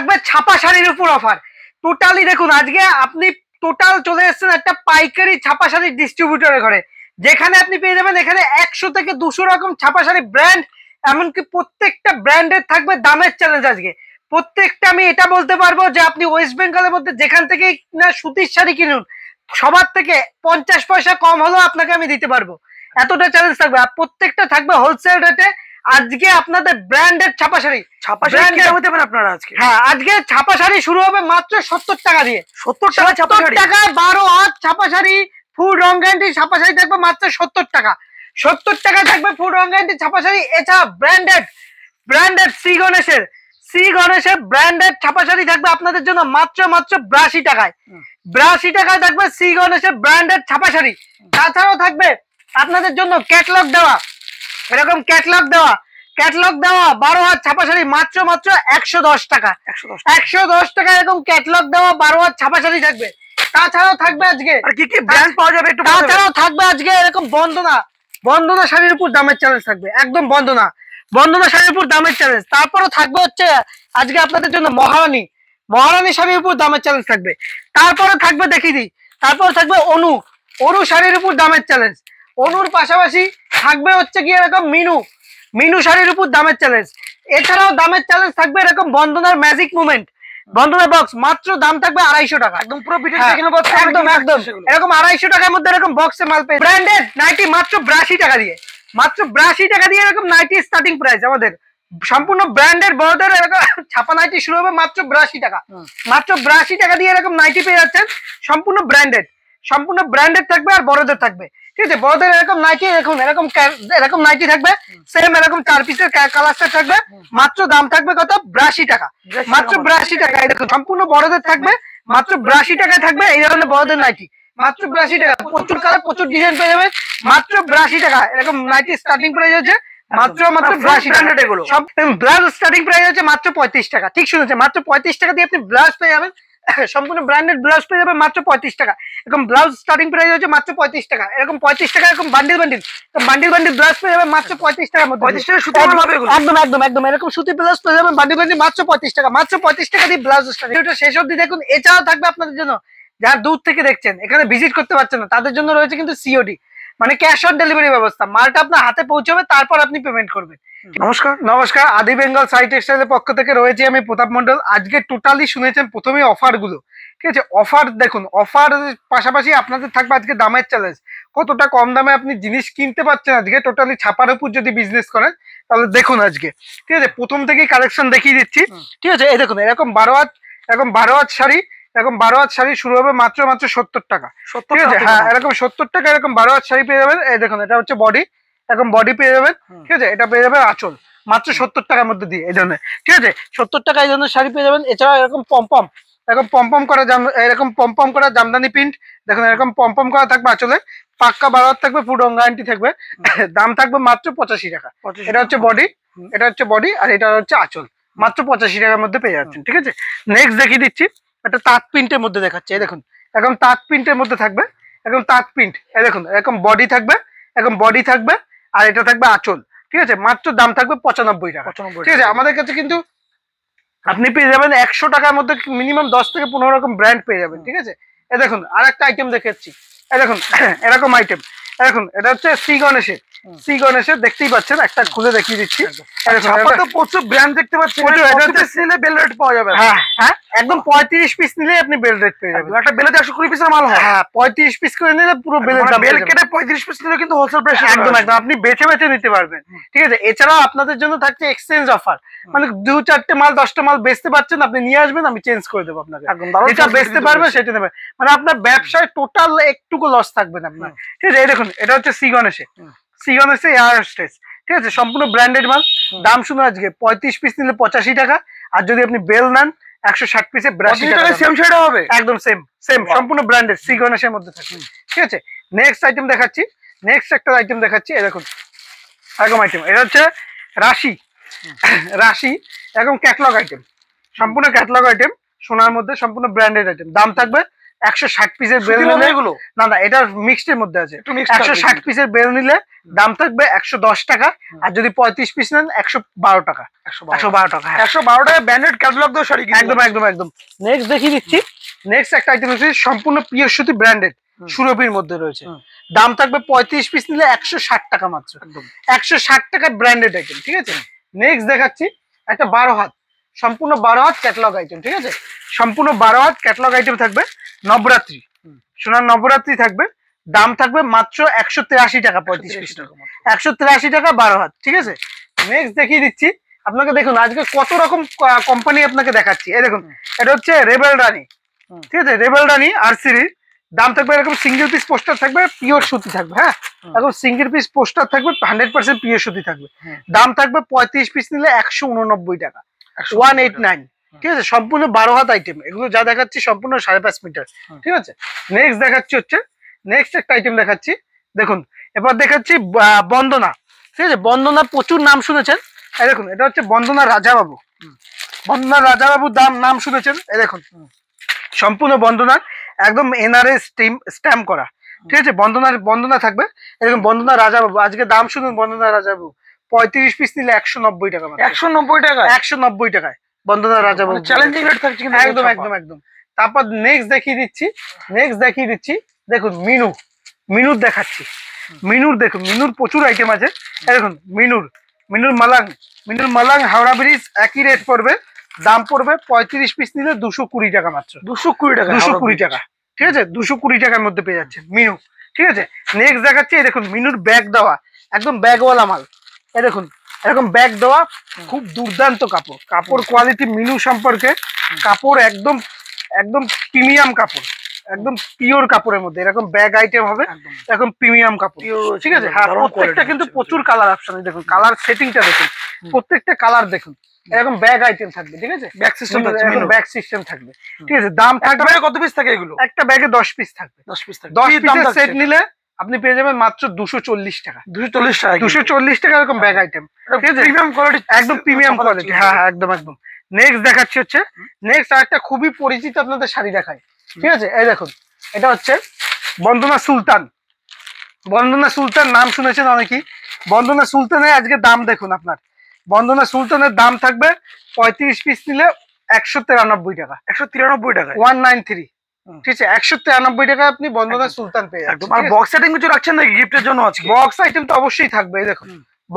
থাকবে ছাপা শাড়ির উপর অফার। টোটালি দেখুন আজকে আপনি টোটাল চলে এসেছেন একটা পাইকারি ছাপা শাড়ির ডিস্ট্রিবিউটরের ঘরে, যেখানে আপনি পেয়ে যাবেন এখানে 100 থেকে 200 রকম ছাপা শাড়ি ব্র্যান্ড, এমনকি প্রত্যেকটা ব্র্যান্ডের থাকবে দামের চ্যালেঞ্জ। আজকে প্রত্যেকটা আমি এটা বলতে পারবো যে আপনি ওয়েস্ট বেঙ্গলের মধ্যে যেখান থেকে না সুতির শাড়ি কিনুন, সবার থেকে 50 পয়সা কম হলেও আপনাকে আমি দিতে পারবো, এতটা চ্যালেঞ্জ থাকবে। আর প্রত্যেকটা থাকবে হোলসেল রেটে। আজকে আপনাদের ব্র্যান্ডেড ছাপা শাড়ি আপনারা আজকে, হ্যাঁ আজকে ছাপা শাড়ি শুরু হবে মাত্র 70 টাকা দিয়ে। 70 টাকায় 12 হাত ছাপা শাড়ি, ফুল রং গ্যারান্টি ছাপা শাড়ি থাকবে মাত্র 70 টাকা। 70 টাকায় থাকবে ফুল রং গ্যারান্টি ছাপা শাড়ি। এছাড়া ব্র্যান্ডেড শ্রী গণেশের ব্র্যান্ডেড ছাপা শাড়ি থাকবে আপনাদের জন্য মাত্র 82 টাকায়। 82 টাকায় থাকবে শ্রী গণেশের ব্র্যান্ডেড ছাপা শাড়ি। তাছাড়াও থাকবে আপনাদের জন্য ক্যাটালগ দেওয়া, এরকম ক্যাটালগ দেওয়া 12 হাত ছাপা শাড়ি মাত্র 110 টাকা। 110 টাকা এরকম ক্যাটালগ দেওয়া 12 হাত ছাপা শাড়ি থাকবে। তাছাড়াও থাকবে আজকে কি কি ব্র্যান্ড পাওয়া যাবে একটু, তাছাড়াও থাকবে আজকে এরকম বন্দনা শাড়ির উপর দামের চ্যালেঞ্জ থাকবে, একদম বন্দনা শাড়ির উপর দামের চ্যালেঞ্জ। তারপরে থাকবে হচ্ছে আজকে আপনাদের জন্য মহারানী শাড়ির উপর দামের চ্যালেঞ্জ থাকবে। তারপরে থাকবে দেখিয়ে দিই, তারপরে থাকবে অনু শাড়ির উপর দামের চ্যালেঞ্জ। অনুর পাশাপাশি থাকবে হচ্ছে কি এরকম মিনু শাড়ির উপর দামের চ্যালেঞ্জ। এছাড়াও দামের চ্যালেঞ্জ থাকবে এরকম বন্দনার ম্যাজিক মুভমেন্ট, বন্দনা বক্স, মাত্র দাম থাকবে 250 টাকা। একদম পুরো একদম এরকম 250 টাকার মধ্যে এরকম বক্সে মাল পেয়ে। ব্র্যান্ডেড নাইটি মাত্র 82 টাকা দিয়ে, এরকম নাইটি স্টার্টিং প্রাইস আমাদের সম্পূর্ণ ব্র্যান্ডের। বড়দের এরকম ছাপা নাইটি শুরু হবে মাত্র 82 টাকা। মাত্র 82 টাকা দিয়ে এরকম নাইটি পেয়ে যাচ্ছেন, সম্পূর্ণ ব্র্যান্ডেড থাকবে। আর বড়দের থাকবে, ঠিক আছে, বড়দের এরকম নাইটি দেখুন, এরকম নাইটি থাকবে সেম এরকম 4 পিসের কালার সেট থাকবে। মাত্র দাম থাকবে কত? 82 টাকা। মাত্র 82 টাকা। এই দেখুন সম্পূর্ণ বড়দের থাকবে, মাত্র 82 টাকায় থাকবে এই ধরনের বড়দের নাইটি, মাত্র 82 টাকা। প্রচুর কালার, প্রচুর ডিজাইন পেয়ে যাবেন মাত্র 82 টাকা। এরকম নাইটি স্টার্টিং প্রাইস হচ্ছে মাত্র 82 টাকা। এগুলো সব ব্লাউজ স্টার্টিং প্রাইস হচ্ছে মাত্র 35 টাকা। ঠিক শুনেছেন, মাত্র 35 টাকা দিয়ে আপনি ব্লাউজ পেয়ে যাবেন, সম্পূর্ণ ব্র্যান্ডেড ব্লাউজ পেয়ে যাবেন মাত্র 35 টাকা। এরকম ব্লাউজ স্টার্টিং প্রাইস হচ্ছে মাত্র 35 টাকা। এরকম 35 টাকা এরকম বান্ডিল ব্লাউজ পেয়ে যাবেন মাত্র 35 টাকার মধ্যে। 35 টাকা সুতি হবে এগুলো, একদম এরকম সুতি ব্লাউজ পেয়ে যাবেন বান্ডিল মাত্র 35 টাকা। মাত্র 35 টাকা দিয়ে ব্লাউজ স্টার্টিং। এটা শেষ অবধি দেখুন। এছাড়াও থাকবে আপনাদের জন্য যারা দূর থেকে দেখছেন, এখানে ভিজিট করতে পারছেন না, তাদের জন্য রয়েছে কিন্তু সিওডি, মানে ক্যাশ অন ডেলিভারি ব্যবস্থা। মালটা আপনার হাতে পৌঁছবে, তারপর আপনি পেমেন্ট করবেন। নমস্কার, আদি বেঙ্গল সাই টেক্সটাইলের পক্ষ থেকে রয়েছে আমি প্রতাপ মন্ডল। আজকে টোটালি শুনেছেন প্রথমেই অফার গুলো, ঠিক আছে। অফার দেখুন, অফার পাশাপাশি আপনাদের থাকবে আজকে দামের চ্যালেঞ্জ। কতটা কম দামে আপনি জিনিস কিনতে পারছেন আজকে টোটালি ছাপার উপর যদি বিজনেস করেন, তাহলে দেখুন আজকে, ঠিক আছে, প্রথম থেকেই কালেকশন দেখিয়ে দিচ্ছি, ঠিক আছে। এই দেখুন এরকম 12 হাত শাড়ি, এরকম 12 হাত শাড়ি শুরু হবে মাত্র 70 টাকা, ঠিক আছে। হ্যাঁ, এরকম 70 টাকা এরকম 12 হাত শাড়ি পেয়ে যাবেন। এই দেখুন এটা হচ্ছে বডি, এরকম বডি পেয়ে যাবেন, ঠিক আছে। এটা পেয়ে যাবেন আঁচল মাত্র 70 টাকার মধ্যে দিয়ে এই ধরনের, ঠিক আছে। 70 টাকা এই ধরনের শাড়ি পেয়ে যাবেন। এছাড়া এরকম পম্পম করা জামদানি প্রিন্ট দেখুন, এরকম পম্পম করা থাকবে আঁচলে, পাক্কা 12 হাত থাকবে, ফুল রং গ্যারান্টি থাকবে। দাম থাকবে মাত্র 85 টাকা। এটা হচ্ছে বডি, আর এটা হচ্ছে আঁচল, মাত্র 85 টাকার মধ্যে পেয়ে যাচ্ছেন, ঠিক আছে। নেক্সট দেখিয়ে দিচ্ছি একটা তাঁত প্রিন্টের মধ্যে দেখাচ্ছে। এই দেখুন এরকম তাঁত প্রিন্টের মধ্যে থাকবে, এরকম তাঁত প্রিন্ট। এই দেখুন এরকম বডি থাকবে, আর এটা থাকবে আঁচল, ঠিক আছে। মাত্র দাম থাকবে 95 টাকা, ঠিক আছে। আমাদের কাছে কিন্তু আপনি পেয়ে যাবেন 100 টাকার মধ্যে মিনিমাম 10 থেকে 15 রকম ব্র্যান্ড পেয়ে যাবেন, ঠিক আছে। এই দেখুন আর একটা আইটেম দেখাচ্ছি। এই দেখুন এরকম আইটেম, দেখুন এটা হচ্ছে শ্রী গণেশের দেখতেই পাচ্ছেন, একটা খুলে দেখিয়ে দিচ্ছি। প্রচুর ব্র্যান্ড দেখতে পাচ্ছেন, বেল রেট পাওয়া যাবে। হ্যাঁ, একদম 35 পিস নিলে আপনি বেল রেট পেয়ে যাবেন। একটা বেলেতে 120 পিসের মাল হয়। হ্যাঁ, 35 পিস করে নিলে পুরো বেলের দাম। বেল কেটে 35 পিস নিলে কিন্তু হোলসেল প্রাইস। একদম আপনি বেছে নিতে পারবেন, ঠিক আছে। এছাড়াও আপনাদের জন্য থাকছে এক্সচেঞ্জ অফার, মানে 2-4টে মাল 10টা মাল বেচতে পারছেন, আপনি নিয়ে আসবেন, আমি চেঞ্জ করে দেবো আপনাকে। যেটা বেচতে পারবেন সেটা নেবেন, মানে আপনার ব্যবসায় টোটাল একটুকু লস থাকবে না আপনার, ঠিক আছে। এই দেখুন এটা হচ্ছে শ্রী গণেশে এয়ার স্ট্রেস, ঠিক আছে, সম্পূর্ণ ব্র্যান্ডেড মাল। দাম শুনে আজকে 35 পিস নিলে 85 টাকা, আর যদি আপনি বেল নেন 160 পিসে 82 টাকা। সেম সেটা হবে, একদম সেম সম্পূর্ণ ব্র্যান্ডেড শ্রী গণেশের মধ্যে থাকবে, ঠিক আছে। নেক্সট একটা আইটেম দেখাচ্ছি। এই দেখুন এরকম আইটেম, এটা হচ্ছে রাশি এরকম ক্যাটলগ আইটেম, সম্পূর্ণ ক্যাটলগ আইটেম, সোনার মধ্যে সম্পূর্ণ ব্র্যান্ডেড আইটেম। দাম থাকবে 160 পিসের বেল নিলে এগুলো না না, এটা মিক্সড এর মধ্যে আছে। একটু mixed 160 পিসের বেল নিলে দাম থাকবে 110 টাকা, আর যদি 35 পিস নেন 112 টাকা। 112 টাকা, হ্যাঁ। 112 টাকা ব্র্যান্ডেড ক্যাটালগ দাও শাড়ি একদম একদম একদম। নেক্সট দেখিয়ে দিচ্ছি। নেক্সট একটা আইটেম হচ্ছে সম্পূর্ণ পিওর সুতি ব্র্যান্ডেড, সুরভির মধ্যে রয়েছে। দাম থাকবে 35 পিস নিলে 160 টাকা মাত্র। একদম 160 টাকা ব্র্যান্ডেড আইটেম, ঠিক আছে। নেক্সট দেখাচ্ছি একটা 12 হাত, সম্পূর্ণ 12 হাত ক্যাটালগ আইটেম, ঠিক আছে। সম্পূর্ণ 12 হাত ক্যাটালগ আইটেম থাকবে, নবরাত্রি, সোনার নবরাত্রি থাকবে। দাম থাকবে মাত্র 183 টাকা 35 পিস, 183 টাকা 12 হাত, ঠিক আছে। নেক্সট দেখিয়ে দিচ্ছি আপনাকে। দেখুন আজকে কত রকম কোম্পানি আপনাকে দেখাচ্ছি। এই দেখুন, এটা হচ্ছে রেবেল রানী, ঠিক আছে। রেবেল রানী আর সিরিজ। দাম থাকবে এরকম সিঙ্গেল পিস পোস্টার থাকবে, পিওর সুতি থাকবে, হ্যাঁ। এখন সিঙ্গেল পিস পোস্টার থাকবে, 100% পিওর সুতি থাকবে। দাম থাকবে 35 পিস নিলে 189 টাকা, 189, ঠিক আছে। সম্পূর্ণ 12 হাত আইটেম, এগুলো যা দেখাচ্ছি সম্পূর্ণ 5.5 মিটার, ঠিক আছে। নেক্সট দেখাচ্ছি হচ্ছে, নেক্সট একটা আইটেম দেখাচ্ছি। দেখুন এবার দেখাচ্ছি বন্দনা, ঠিক আছে। বন্দনা প্রচুর নাম শুনেছেন। এই দেখুন, এটা হচ্ছে বন্দনা রাজাবাবু। বন্দনা রাজাবাবু নাম শুনেছেন। এই দেখুন, সম্পূর্ণ বন্দনা, একদম এনআরএ স্ট্যাম্প করা, ঠিক আছে। বন্দনা থাকবে এরকম, বন্দনা রাজাবাবু। আজকে দাম শুনুন, বন্দনা রাজাবাবু 35 পিস নিলে 190 টাকা, 190 টাকা, 190 টাকায় বন্দনা রাজাবাবু। চ্যালেঞ্জিং রেট থাকছে কিন্তু, একদম একদম একদম। তারপর নেক্সট দেখিয়ে দিচ্ছি। দেখুন মিনুর দেখাচ্ছি। মিনুর দেখুন, মিনুর প্রচুর আইটেম আছে। দেখুন মিনুর মালাং হাওড়া ব্রিজ একই রেট পড়বে। দাম পড়বে 35 পিস নিলে 220 টাকা মাত্র, 220 টাকা, 220 টাকা, ঠিক আছে। 220 টাকার মধ্যে পেয়ে যাচ্ছে মিনু, ঠিক আছে। নেক্সট দেখাচ্ছি, এই দেখুন মিনুর ব্যাগ দেওয়া, একদম ব্যাগওয়ালা মাল। এই দেখুন এরকম ব্যাগ দেওয়া, খুব দুর্দান্ত কাপড় কোয়ালিটি। মিনু সম্পর্কে কাপড় একদম প্রিমিয়াম কাপড়, একদম পিওর কাপড়ের মধ্যে এরকম ব্যাগ আইটেম হবে, এরকম প্রিমিয়াম কাপড়, ঠিক আছে। হ্যাঁ, প্রত্যেকটা কিন্তু প্রচুর কালার অপশন। দেখুন কালার সেটিংটা দেখুন, প্রত্যেকটা কালার দেখুন। এরকম ব্যাগ আইটেম থাকবে, ঠিক আছে। ব্যাগ সিস্টেম থাকবে, ঠিক আছে। দাম থাকবে কত পিস থাকে এগুলো? একটা ব্যাগে 10 পিস থাকবে, 10 পিসের সেট নিলে আপনি পেয়ে যাবেন মাত্র 240 টাকা, 240 টাকা এরকম ব্যাগ আইটেম, ঠিক আছে। প্রিমিয়াম কোয়ালিটি, একদম প্রিমিয়াম কোয়ালিটি, হ্যাঁ একদম একদম। নেক্সট দেখাচ্ছি হচ্ছে, নেক্সট আরেকটা খুবই পরিচিত আপনাদের শাড়ি দেখাই, ঠিক আছে। এই দেখুন, এটা হচ্ছে বন্দনা সুলতান নাম শুনেছেন অনেকেই। বন্দনা সুলতানের আজকে দাম দেখুন আপনার, বন্দনা সুলতানের দাম থাকবে 35 পিস নিলে 193 টাকা, 193 টাকা, 193, ঠিক আছে। 193 টাকা আপনি বন্দনা সুলতান পেয়ে যাচ্ছেন। আর বক্স আইটেম কিছু রাখছেন নাকি গিফটের জন্য? আজকে বক্স আইটেম তো অবশ্যই থাকবে। এই দেখুন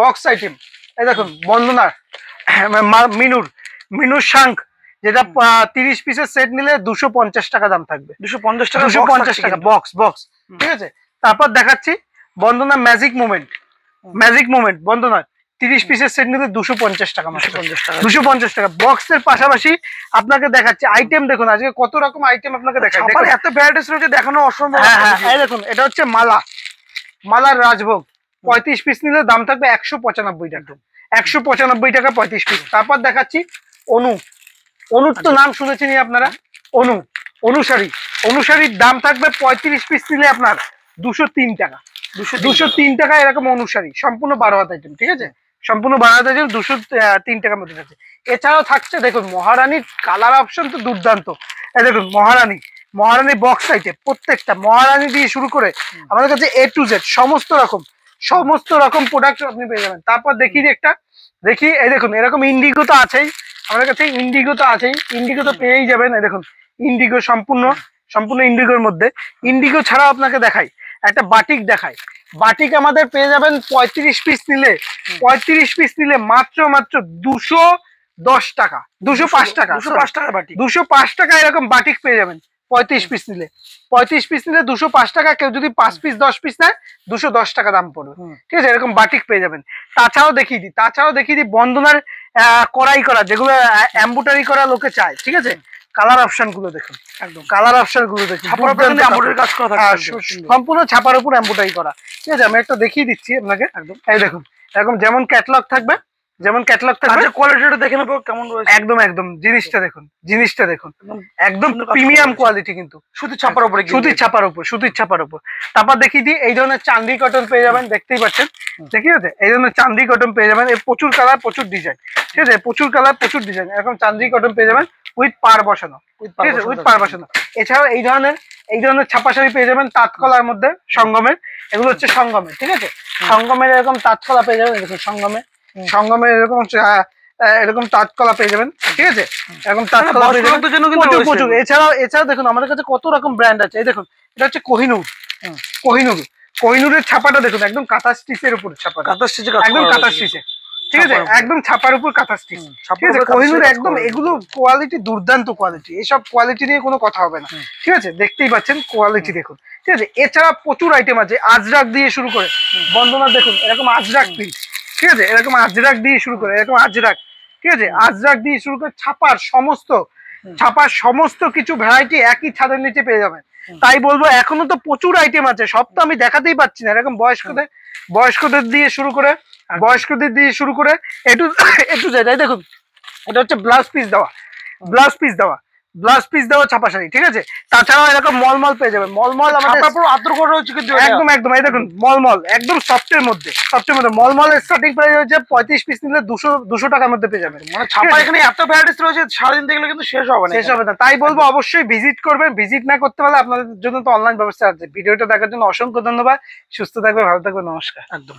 বক্স আইটেম, এই দেখুন বন্দনার মিনুর শাঙ্খ, যেটা 30 পিসের সেট নিলে 250 টাকা দাম থাকবে, 250 টাকা বক্স, ঠিক আছে। তারপর দেখাচ্ছি বন্দনা ম্যাজিক মোমেন্ট বন্দনার 30 পিসের সেট নিলে 250 টাকা, 250 টাকা বক্সের পাশাপাশি আপনাকে দেখাচ্ছি আইটেম। দেখুন আজকে কত রকম আইটেম আপনাকে দেখাচ্ছি, এত ভ্যারাইটিস রয়েছে, দেখানো অসম্ভব। হ্যাঁ দেখুন, এটা হচ্ছে মালার রাজভোগ, 35 পিস নিলে দাম থাকবে 195 টাকা, 195 টাকা 35 পিস। তারপর দেখাচ্ছি অনুর তো নাম শুনেছেন আপনারা। অনুসারীর দাম থাকবে 35 পিস নিলে আপনার 203 টাকা, 203 টাকা এরকম অনুসারী। সম্পূর্ণ 12 হাত আইটেম, ঠিক আছে। সম্পূর্ণ 12 হাত আইটেম 203 টাকার মধ্যে থাকছে। এছাড়াও থাকছে দেখুন মহারানীর কালার অপশন তো দুর্দান্ত। এই দেখুন মহারানী বক্স আইটেম, প্রত্যেকটা মহারানী দিয়ে শুরু করে আমাদের কাছে A to Z সমস্ত রকম প্রোডাক্ট আপনি পেয়ে যাবেন। তারপর দেখি এই দেখুন এরকম ইন্ডিগো তো আছেই আমাদের কাছে, ইন্ডিগো তো পেয়েই যাবেন। এই দেখুন ইন্ডিগো, সম্পূর্ণ ইন্ডিগোর মধ্যে। ইন্ডিগো ছাড়াও আপনাকে দেখাই একটা বাটিক আমাদের পেয়ে যাবেন 35 পিস নিলে মাত্র 210 টাকা, 205 টাকা, 205 টাকা এরকম বাটিক পেয়ে যাবেন 35 পিস নিলে। 35 পিস নিলে 205 টাকা। কেউ যদি 5 পিস 10 পিস নেয় 210 টাকা দাম পড়বে, ঠিক আছে। এরকম বাটিক পেয়ে যাবেন। তাছাড়াও দেখিয়ে দিই বন্দনার কড়াই করা, যেগুলো এমব্রয়ডারি করা লোকে চায়, ঠিক আছে। কালার অপশন গুলো দেখুন, একদম কালার অপশন গুলো দেখুন, সম্পূর্ণ ছাপার উপর এমব্রয়ডারি করা, ঠিক আছে। আমি একটা দেখিয়ে দিচ্ছি আপনাকে, একদম। এই দেখুন এরকম যেমন ক্যাটালগ থাকবে যেমন ক্যাটালগ থাকবে। আচ্ছা কোয়ালিটিটা দেখে নেবো কেমন রয়েছে। একদম একদম জিনিসটা দেখুন, জিনিসটা দেখুন, একদম সুন্দর কাজ প্রিমিয়াম করা কোয়ালিটি কিন্তু সুতির ছাপার উপরে সুতির ছাপার উপর, সুতির ছাপার উপর। তারপর দেখিয়ে দিই, এই ধরনের চান্দি কটন পেয়ে যাবেন, দেখতেই পাচ্ছেন, ঠিক আছে, এই ধরনের চান্দি কটন পেয়ে যাবেন, এর প্রচুর কালার প্রচুর ডিজাইন, ঠিক আছে, প্রচুর কালার প্রচুর ডিজাইন, এরকম চান্দি কটন পেয়ে যাবেন উইথ পার বসানো, ঠিক আছে, উইথ পার বসানো। এছাড়াও এই ধরনের ছাপা শাড়ি পেয়ে যাবেন তাঁত কলার মধ্যে, সঙ্গমের, এগুলো হচ্ছে সঙ্গমের, ঠিক আছে, সঙ্গমের এরকম তাঁত কলা পেয়ে যাবেন, দেখুন সঙ্গমের এরকম হচ্ছে এরকম তাঁত কলা পেয়ে যাবেন, ঠিক আছে, এরকম তাঁত কলা পেয়ে যাবেন প্রচুর প্রচুর। এছাড়াও দেখুন আমাদের কাছে কত রকম ব্র্যান্ড আছে। এই দেখুন, এটা হচ্ছে কোহিনূর, কোহিনূরের ছাপাটা দেখুন, একদম কাঁথা স্টিচের উপর ছাপা, কাঁথা স্টিচে একদম কাঁথা স্টিচে, ঠিক আছে, একদম ছাপার উপর কাঁথা স্টিচ, ঠিক আছে, কোহিনূর একদম, এগুলো কোয়ালিটি দুর্দান্ত কোয়ালিটি, এইসব কোয়ালিটি নিয়ে কোনো কথা হবে না, ঠিক আছে, দেখতেই পাচ্ছেন কোয়ালিটি দেখুন, ঠিক আছে। এছাড়া প্রচুর আইটেম আছে, আজরাক দিয়ে শুরু করে, বন্দনা দেখুন এরকম আজরাক প্রিন্ট, ঠিক আছে, এরকম আজরাক দিয়ে শুরু করে, এরকম আজরাক, ঠিক আছে, আজরাক দিয়ে শুরু করে ছাপার সমস্ত কিছু ভ্যারাইটি একই ছাদের নিচে পেয়ে যাবেন। তাই বলবো এখনো তো প্রচুর আইটেম আছে, সব তো আমি দেখাতেই পাচ্ছি না। এরকম বয়স্কদের দিয়ে শুরু করে একটু জায়গায় দেখুন, এটা হচ্ছে ব্লাউজ পিস দেওয়া ছাপা শাড়ি, ঠিক আছে। তাছাড়াও এরকম মলমল পেয়ে যাবেন, মলমল আমাদের পুরো আদ্র করা রয়েছে কিন্তু একদম একদম, এই দেখুন মলমল একদম সফটের মধ্যে, মলমলের স্টার্টিং প্রাইস হচ্ছে 35 পিস নিলে 200 টাকার মধ্যে পেয়ে যাবেন। মানে ছাপা এখানে এত ভ্যারাইটিস রয়েছে, সারাদিন দেখলে কিন্তু শেষ হবে না। তাই বলবো অবশ্যই ভিজিট করবেন, ভিজিট না করতে পারলে আপনাদের জন্য তো অনলাইন ব্যবস্থা আছে। ভিডিওটা দেখার জন্য অসংখ্য ধন্যবাদ, সুস্থ থাকবে, ভালো থাকবে, নমস্কার। একদম।